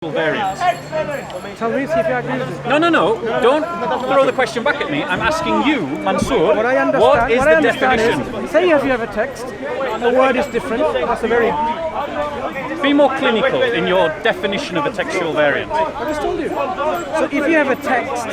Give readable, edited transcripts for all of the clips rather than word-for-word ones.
Variants. Tell me, see if you agree with this. No. Don't throw the question back at me. I'm asking you, Mansur, what is the definition? Say if you have a text, the word is different, that's a variant. Be more clinical in your definition of a textual variant. I just told you. So if you have a text,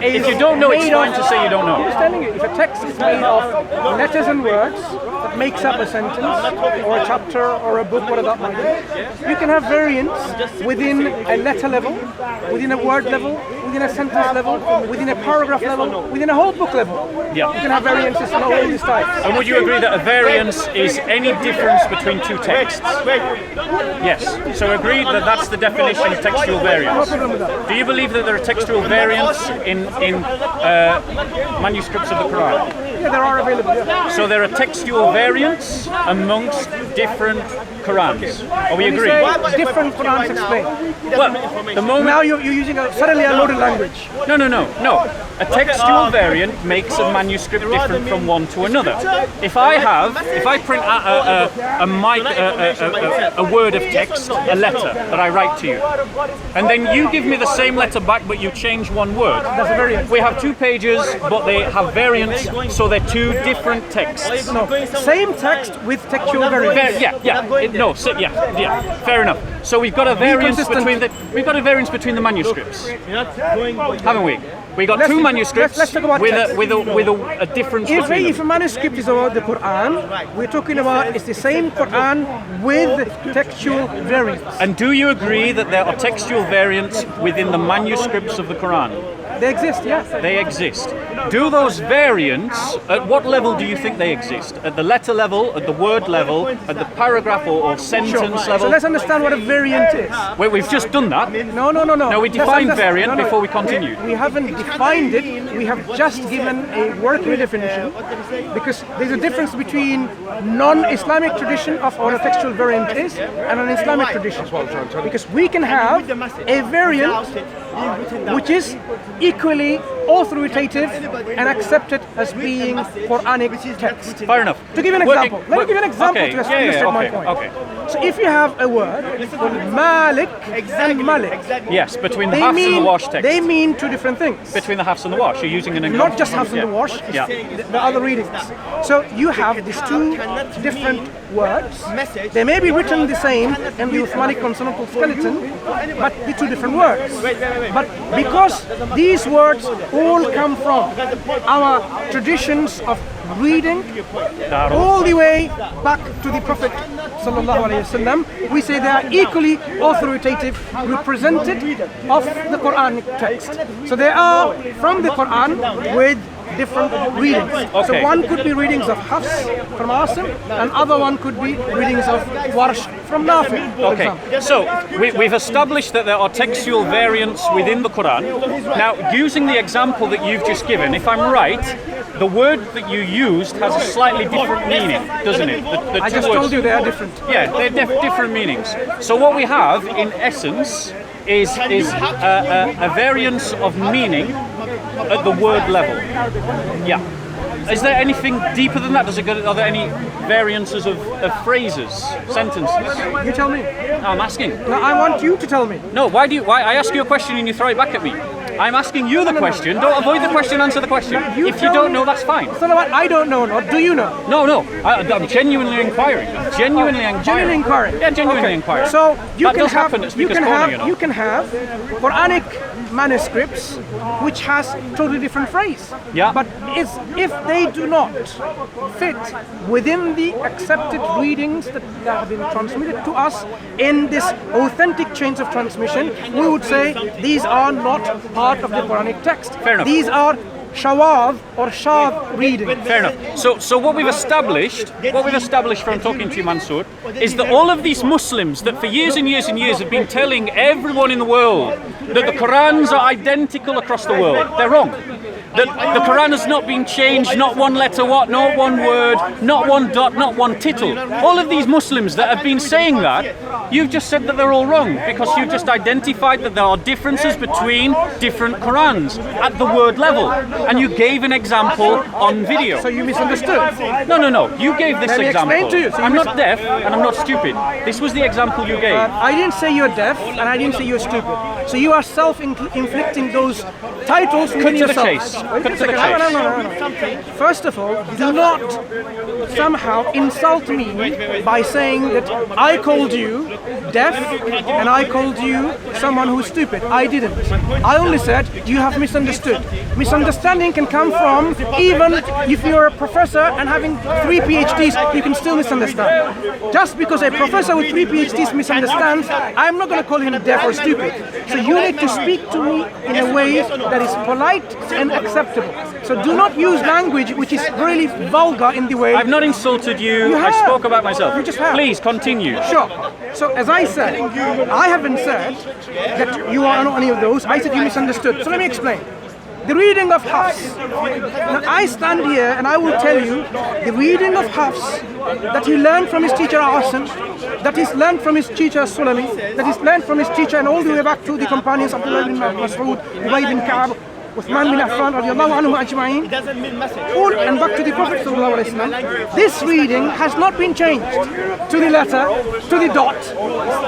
if you don't know, it's fine to say you don't know. I'm just telling you, if a text is made of letters and words that makes up a sentence or a chapter or a book, whatever that might be, you can have variants within a letter level, within a word level, within a sentence level, within a paragraph level, within a whole book level. Yeah. You can have variances of all these types. And would you agree that a variance is any difference between two texts? Yes. So agree that that's the definition of textual variance. No problem with that. Do you believe that there are textual variants in manuscripts of the Quran? Yeah, there are available. Yeah. So there are textual variants amongst different Qurans. Are we When you agree? say different Qurans explain. Well, the moment Now you're using suddenly a loaded language. No. A textual variant makes a manuscript different from one to another. If I print a word of text, a letter that I write to you, and then you give me the same letter back, but you change one word. That's a variant. We have 2 pages, but they have variants, so they're 2 different texts. No, same text with textual variants. Fair enough. So we've got a variance between the manuscripts, haven't we? We got 2 manuscripts let's talk about with text. a difference between If them. a manuscript is about the Quran, we're talking about it's the same Quran with textual variants. And do you agree that there are textual variants within the manuscripts of the Quran? They exist, yes. They exist. Do those variants, at what level do you think they exist? At the letter level, at the word level, at the paragraph or sentence level? So let's understand what a variant is. Wait, we've just done that. No. No, we defined variant before we continued. We haven't defined it. We have just given a working definition because there's a difference between non-Islamic tradition of what a textual variant is and an Islamic tradition. Because we can have a variant which is equally authoritative and accepted as being Quranic text. Fair enough. To give you an example, let me give you an example to illustrate my point. Okay. So if you have a word called Malik and Malik, Yes, between the hafs and the wash text. they mean 2 different things. Between the hafs and the wash, you're using an example. Not just hafs and the wash, Yeah. the other readings. So you have these 2 different words. They may be written the same in the Uthmanic consonantal skeleton, but the 2 different words. But because these words all come from our traditions of reading all the way back to the Prophet ﷺ, we say they are equally authoritative, representative of the Quranic text. So they are from the Quran with different readings. Okay. So one could be readings of Hafs from Asim, and other one could be readings of Warsh from Nafi, for Okay, example. so we've established that there are textual variants within the Quran. Now, using the example that you've just given, if I'm right, the word that you used has a slightly different meaning, doesn't it? The I two just words. told you they are different. Yeah, they're different meanings. So what we have, in essence, is a variance of meaning at the word level. Yeah. Is there anything deeper than that? Are there any variances of phrases, sentences? You tell me. No, I'm asking. No, I want you to tell me. No, why I ask you a question and you throw it back at me? I'm asking you the question. Don't avoid the question, answer the question. If you don't know, that's fine. It's not about I don't know, or do you know? No. I'm genuinely inquiring. Genuinely inquiring. Yeah, genuinely inquiring. So you that can does have happen at Speaker's Corner, you know. you can have Quranic manuscripts which has totally different phrase. Yeah. But if they do not fit within the accepted readings that have been transmitted to us in this authentic chains of transmission, we would say these are not part of the Quranic text. Fair enough. These are shawad or shad readings. Fair enough. So what we've established from talking to you, Mansur, is that all of these Muslims that for years and years and years have been telling everyone in the world that the Qurans are identical across the world, they're wrong. that the Quran has not been changed, not one letter, not one word, not one dot, not one tittle. All of these Muslims that have been saying that, you've just said that they're all wrong because you've just identified that there are differences between different Qurans at the word level, and you gave an example on video. So you misunderstood. No. You gave this Let me example. explain to you. So I'm not deaf and I'm not stupid. This was the example you gave. I didn't say you're deaf and I didn't say you're stupid. So you are self-inflicting those titles within yourself. Cut to the chase. No. First of all, do not somehow insult me by saying that I called you deaf and I called you someone who's stupid. I didn't. I only said you have misunderstood. Misunderstanding can come from even if you're a professor and having 3 PhDs, you can still misunderstand. Just because a professor with 3 PhDs misunderstands, I'm not going to call him deaf or stupid. So you need to speak to me in a way that is polite and acceptable. So do not use language which is really vulgar in the way. I've not insulted you. You have. I spoke about myself. You just have. Please continue. Sure. So as I said, I haven't said that you are not any of those. I said you misunderstood. So let me explain. The reading of Hafs. Now I stand here and I will tell you the reading of Hafs that he learned from his teacher Asim, that he's learned from his teacher Sulami, that he's learned from his teacher and all the way back to the companions of Abdullah bin Mas'ud, Ubay bin Ka'b, Uthman bin Affan radiallahu anhu ajma'in, all and back to the Prophet sallallahu alaihi wasallam. This reading has not been changed to the letter, to the dot,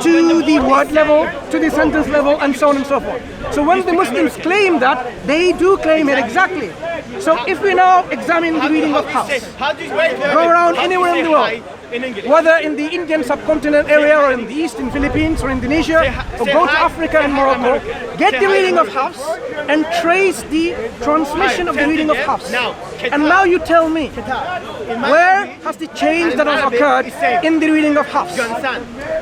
to the word level, to the sentence level, and so on and so forth. So when the Muslims claim that, they do claim it exactly. So if we now examine the reading of Hafs, go around anywhere in the world, whether in the Indian subcontinent area or in the East, in Philippines or Indonesia, or go to Africa and Morocco, get the reading of Hafs and trace the transmission of the reading of Hafs. And now you tell me, where has the change that has occurred in the reading of Hafs?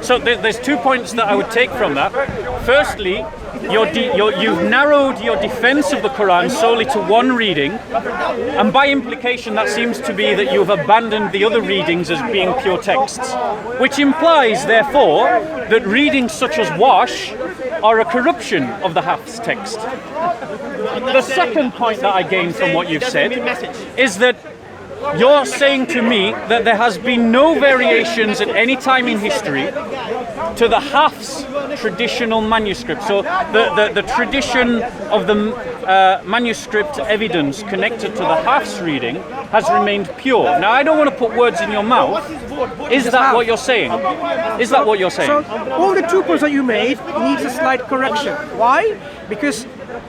So there's 2 points that I would take from that. Firstly, you've narrowed your defense of the Quran solely to one reading, and by implication that seems to be that you've abandoned the other readings as being pure texts, which implies therefore that readings such as Wash are a corruption of the Hafs text. The second point that I gained from what you've said is that you're saying to me that there has been no variations at any time in history to the Hafs traditional manuscript. So the tradition of the manuscript evidence connected to the Hafs reading has remained pure. Now, I don't want to put words in your mouth. Is that what you're saying? Is that what you're saying? So all the 2 points that you made needs a slight correction. Why? Because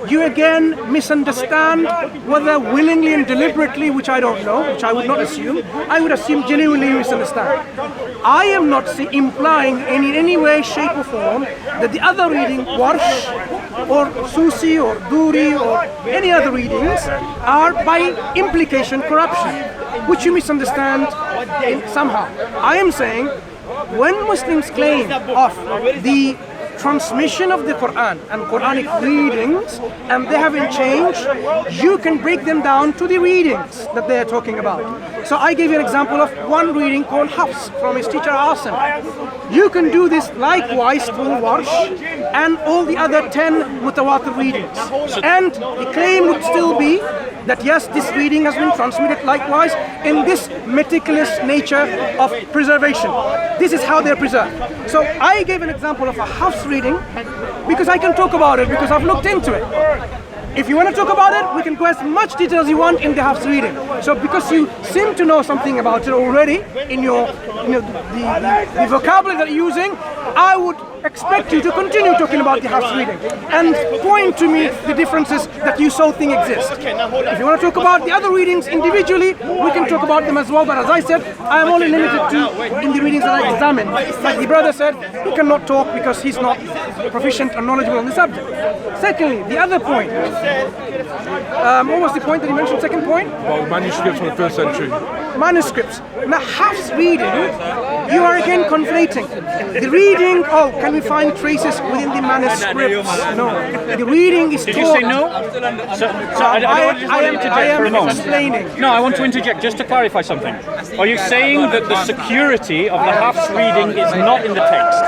you again misunderstand, whether willingly and deliberately, which I don't know, which I would not assume. I would assume genuinely you misunderstand. I am not implying in any way, shape or form that the other reading, Warsh or Susi or Duri or any other readings are by implication corruption, which you misunderstand somehow. I am saying when Muslims claim of the transmission of the Quran and Quranic readings and they haven't changed, you can break them down to the readings that they are talking about. So I gave you an example of one reading called Hafs from his teacher Asim. You can do this likewise to Warsh and all the other 10 mutawatir readings. And the claim would still be that yes, this reading has been transmitted likewise in this meticulous nature of preservation. This is how they're preserved. So I gave an example of a Hafs reading because I can talk about it because I've looked into it. If you want to talk about it, we can go as much detail as you want in the Hafs reading. So because you seem to know something about it already in your the vocabulary that you're using, I would expect you to continue talking about the Hafs reading and point to me the differences that you so think exist. If you want to talk about the other readings individually, we can talk about them as well. But as I said, I am only limited to in the readings that I examined. Like the brother said, he cannot talk because he's not proficient and knowledgeable on the subject. Secondly, the other point. What was the point that you mentioned? Second point? Well, manuscripts from the 1st century. manuscripts. Now, Hafs reading, you are again conflating. The reading, oh, can we find traces within the manuscripts? No. The reading is Did you say no? So I don't want to interject for a moment. Explaining. No, I want to interject just to clarify something. Are you saying that the security of the Hafs reading is not in the text?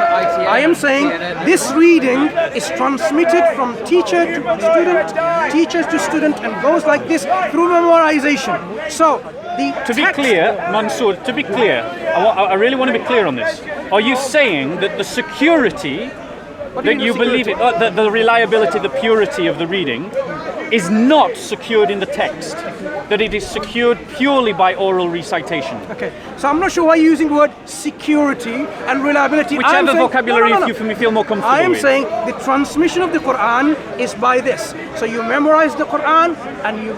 I am saying this reading is transmitted from teacher to student, teachers to student, and goes like this through memorization. So, to be clear, Mansur, to be clear, I really want to be clear on this. Are you saying that the security, that you believe it, the reliability, the purity of the reading is not secured in the text? That it is secured purely by oral recitation? Okay, so I'm not sure why you're using the word security and reliability. Whichever vocabulary you feel more comfortable I am with. saying the transmission of the Quran is by this. So you memorize the Quran and you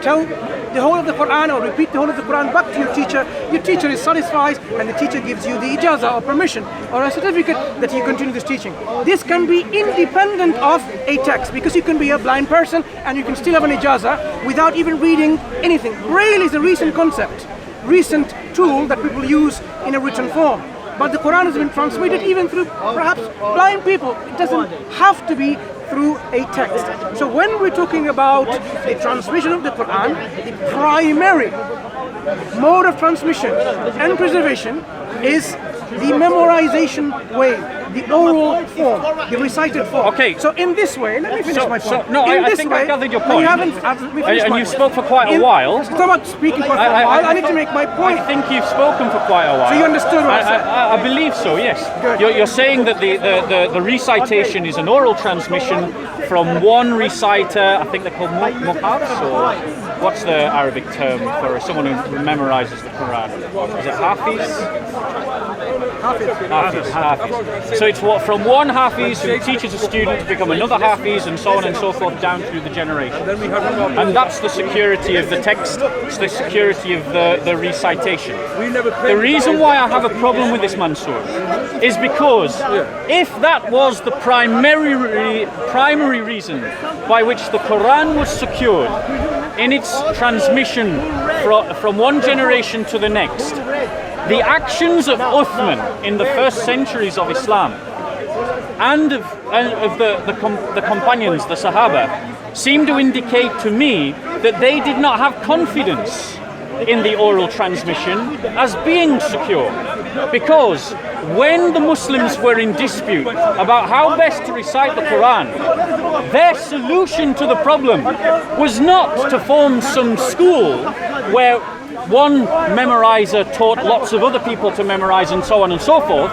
tell the whole of the Quran or repeat the whole of the Quran back to your teacher. Your teacher is satisfied and the teacher gives you the ijazah or permission or a certificate that you continue this teaching. This can be independent of a text because you can be a blind person and you can still have an ijazah without even reading anything. Braille is a recent concept, recent tool that people use in a written form. But the Quran has been transmitted even through perhaps blind people. It doesn't have to be through a text. So when we're talking about the transmission of the Quran, the primary mode of transmission and preservation is the memorization way, the oral form, the recited form. Okay. So in this way, let me finish my point. No, I think I gathered your point. And you spoke for quite a while. It's not about speaking for a while. I need to make my point. I think you've spoken for quite a while. So you understood what I said? I believe so, yes. Good. You're saying that the recitation is an oral transmission from one reciter, I think they're called muqabs, or what's the Arabic term for someone who memorizes the Quran? Is it hafiz? Hafiz. So it's from one hafiz who teaches a student to become another hafiz, and so on and so forth down through the generations. And that's the security of the text, it's the security of the recitation. The reason why I have a problem with this, Mansur, is because if that was the primary reason by which the Quran was secured in its transmission from one generation to the next, the actions of Uthman in the first centuries of Islam and of the companions, the Sahaba, seem to indicate to me that they did not have confidence in the oral transmission as being secure. Because when the Muslims were in dispute about how best to recite the Quran, their solution to the problem was not to form some school where one memorizer taught lots of other people to memorize and so on and so forth.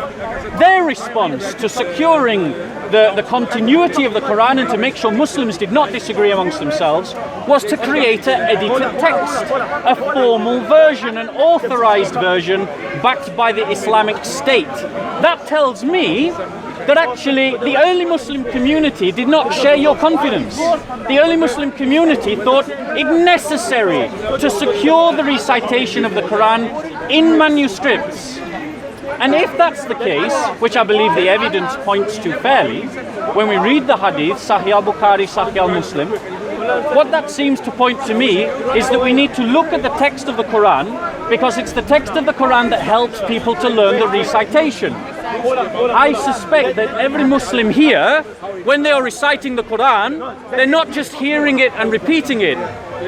Their response to securing the continuity of the Quran and to make sure Muslims did not disagree amongst themselves was to create an edited text, a formal version, an authorized version backed by the Islamic State. That tells me that actually the early Muslim community did not share your confidence. The early Muslim community thought it necessary to secure the recitation of the Quran in manuscripts. And if that's the case, which I believe the evidence points to fairly, when we read the hadith, Sahih al-Bukhari, Sahih al-Muslim, what that seems to point to me is that we need to look at the text of the Quran, because it's the text of the Quran that helps people to learn the recitation. I suspect that every Muslim here, when they are reciting the Quran, they're not just hearing it and repeating it.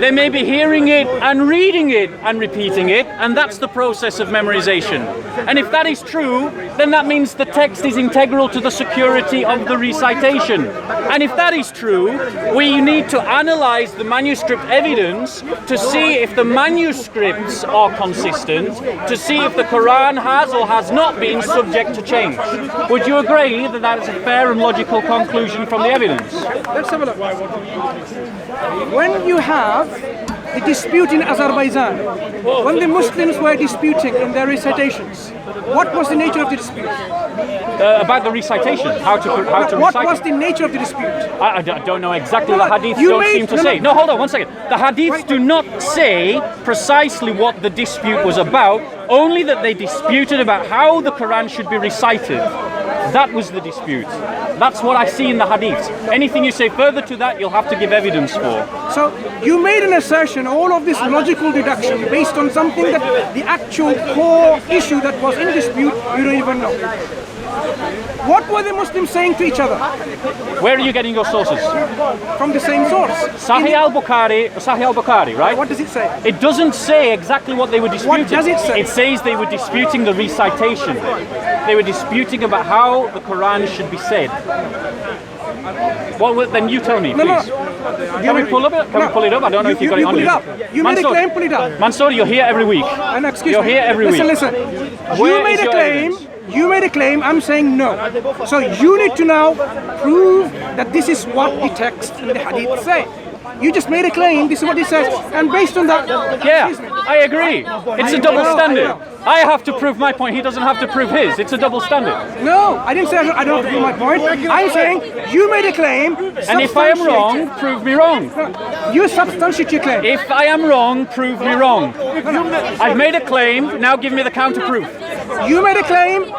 They may be hearing it and reading it and repeating it, and that's the process of memorization. And if that is true, then that means the text is integral to the security of the recitation. And if that is true, we need to analyze the manuscript evidence to see if the manuscripts are consistent, to see if the Quran has or has not been subject to change. Would you agree that that is a fair and logical conclusion from the evidence? Let's have a look. When you have the dispute in Azerbaijan, when the Muslims were disputing in their recitations, what was the nature of the dispute? About the recitation, how to recite. What was the nature of the dispute? I don't know exactly. The hadiths don't seem to say. No, hold on one second. The hadiths do not say precisely what the dispute was about. Only that they disputed about how the Quran should be recited. That was the dispute. That's what I see in the hadith. Anything you say further to that, you'll have to give evidence for. So you made an assertion, all of this logical deduction based on something that the actual core issue that was in dispute, you don't even know. What were the Muslims saying to each other? Where are you getting your sources? From the same source. Sahih al-Bukhari, right? What does it say? It doesn't say exactly what they were disputing. What does it say? It says they were disputing the recitation. They were disputing about how the Quran should be said. Well, then you tell me, please. No. Can we pull up it? Can we pull it up? I don't know if you got it on pull you. it up. You made a claim, pull it up. Mansur, you're here every week. And excuse You're me. here every week. Listen. Where You made is a your claim. evidence? You made a claim. I'm saying no. So you need to now prove that this is what the text and the hadith say. You just made a claim. This is what it says, and based on that, Yeah, I agree. It's a double standard. I have to prove my point. He doesn't have to prove his. It's a double standard. No, I didn't say I don't have to prove my point. I'm saying you made a claim. And if I am wrong, prove me wrong. You substantiate your claim. If I am wrong, prove me wrong. I've made a claim. Now give me the counter proof. You made a claim.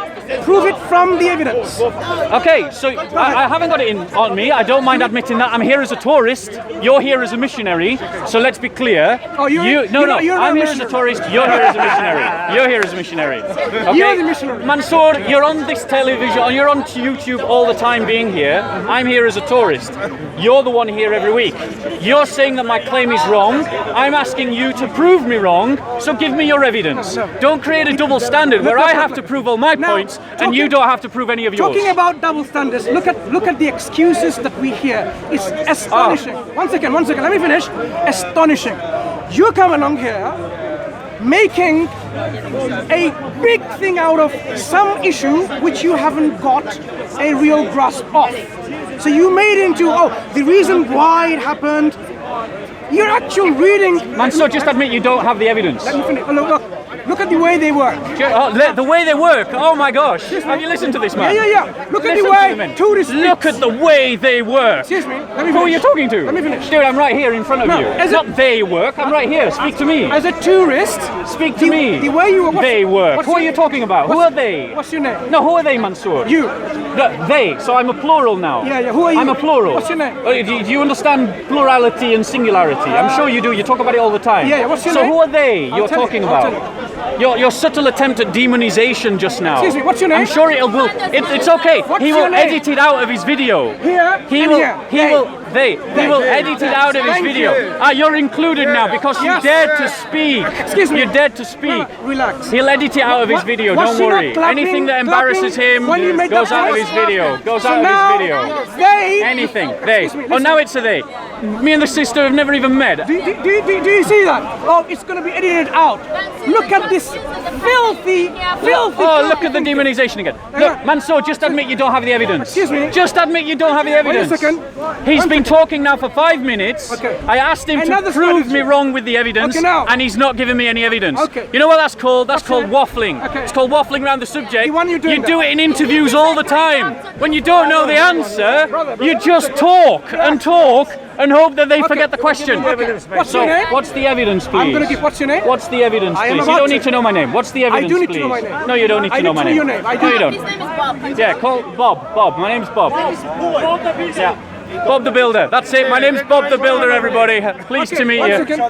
Prove it from the evidence. Okay, so I haven't got it on me. I don't mind admitting that. I'm here as a tourist. You're here as a missionary. So let's be clear. Oh, I'm here as a tourist. You're here as a missionary. You're here as a missionary. Okay? You're the missionary. Mansur, you're on this television. You're on YouTube all the time being here. I'm here as a tourist. You're the one here every week. You're saying that my claim is wrong. I'm asking you to prove me wrong. So give me your evidence. Don't create a double standard where I have to prove all my points and you don't have to prove any of yours. Talking about double standards, look at the excuses that we hear. It's astonishing. One second, let me finish. Astonishing. You come along here making a big thing out of some issue which you haven't got a real grasp of. So you made into, the reason why it happened. Your actual reading. Mansur, just admit you don't have the evidence. Let me finish. Look at the way they work. The way they work. Oh my gosh. Have you listened to this man? Yeah. Look at the way tourists. Look at the way they work. Excuse me. Let me finish. Who are you talking to? Let me finish. Dude, I'm right here in front of you. as It's not they work. I'm right here. Speak to me. As a tourist, Speak to me. The way you They work. Who are you talking about? Who are they? What's your name? No, who are they, Mansur? You. They. So I'm a plural now. Yeah. Who are you? I'm a plural. What's your name? Do you understand plurality and singularity? I'm sure you do. You talk about it all the time. Yeah. What's your so name? who are they you're tell you, talking I'll about? Your subtle attempt at demonization just now. Excuse me, what's your name? I'm sure it's okay. What's He your will name? edit it out of his video. Here. He will edit it out of his Thank video. you. You're included now because you Yes. dared to speak. Excuse me. You dared to speak. Relax. He'll edit it out of his video, Was don't she not worry. clapping- Anything that embarrasses him when you made goes that out of voice? his video. Goes So out of now, his video. they. Anything. They. Excuse me, Oh, listen. now it's a they. Me and the sister have never even met. Do you see that? Oh, it's going to be edited out. Look at this filthy. Oh, look at the demonization again. Look, Mansur, just admit you don't have the evidence. Excuse me. Just admit you don't have the evidence. Wait a second. He's been talking now for 5 minutes. Okay. I asked him Another to prove strategy. me wrong with the evidence, Okay, now. and he's not giving me any evidence. Okay. You know what that's called? That's called it? waffling. Okay. It's called waffling around the subject. The one you're doing you do it in interviews all the time. When you don't know the answer, you just talk and hope that they forget the question. Okay. What's So, your name? what's the evidence, please? I'm going to give. What's your name? What's the evidence, I am please? You about don't to. need to know my name. What's the evidence, do need to please? know my name. No, you don't need to know my I name. need to know your name. I No, do. you don't. His name is Bob. Yeah, call Bob. My name's Bob. Yeah. Bob the Builder. That's it. My name's Bob the Builder, everybody. Pleased to meet One you. second.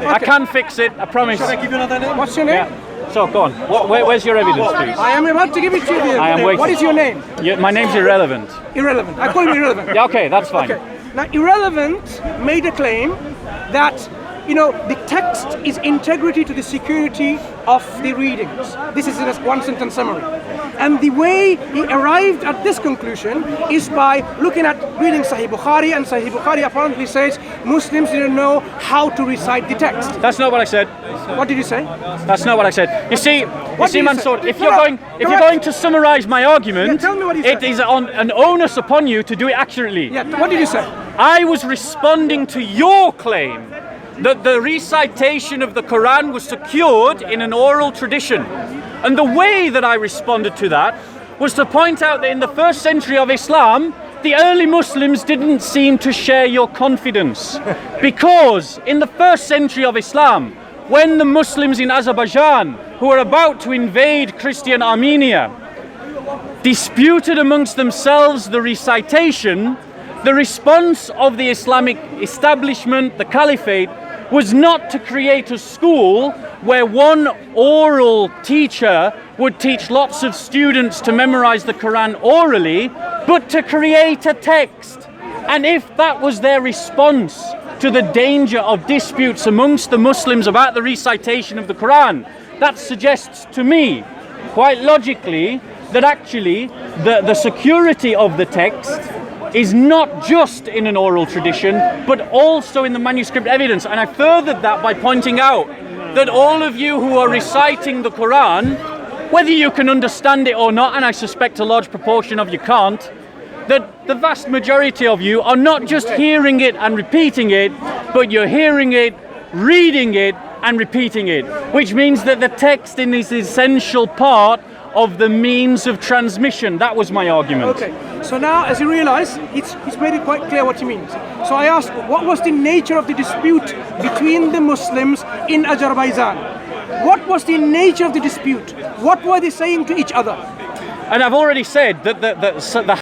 I can fix it, I promise. What's your name? Yeah. So, go on. Where's your evidence, please? I am about to give it to you. I am waiting. What is your name? My name's irrelevant. Irrelevant. I call you irrelevant. Yeah, okay, that's fine. Okay. Now, Irrelevant made a claim that, the text is integrity to the security of the readings. This is in a one-sentence summary. And the way he arrived at this conclusion is by looking at reading Sahih Bukhari, and Sahih Bukhari apparently says Muslims didn't know how to recite the text. That's not what I said. What did you say? That's not what I said. You see, What did you Mansur, say? if you're going to summarize my argument, Yeah, tell me what you it said. is an onus upon you to do it accurately. Yeah, what did you say? I was responding to your claim that the recitation of the Quran was secured in an oral tradition. And the way that I responded to that was to point out that in the first century of Islam, the early Muslims didn't seem to share your confidence. Because in the first century of Islam, when the Muslims in Azerbaijan who are about to invade Christian Armenia disputed amongst themselves the recitation, the response of the Islamic establishment, the caliphate, was not to create a school where one oral teacher would teach lots of students to memorize the Quran orally, but to create a text. And if that was their response to the danger of disputes amongst the Muslims about the recitation of the Quran, that suggests to me, quite logically, that actually the security of the text is not just in an oral tradition, but also in the manuscript evidence. And I furthered that by pointing out that all of you who are reciting the Quran, whether you can understand it or not, and I suspect a large proportion of you can't, that the vast majority of you are not just hearing it and repeating it, but you're hearing it, reading it, and repeating it, which means that the text is an essential part of the means of transmission. That was my argument. Okay, so now as you realize, it's made it quite clear what he means. So I asked, what was the nature of the dispute between the Muslims in Azerbaijan? What was the nature of the dispute? What were they saying to each other? And I've already said that the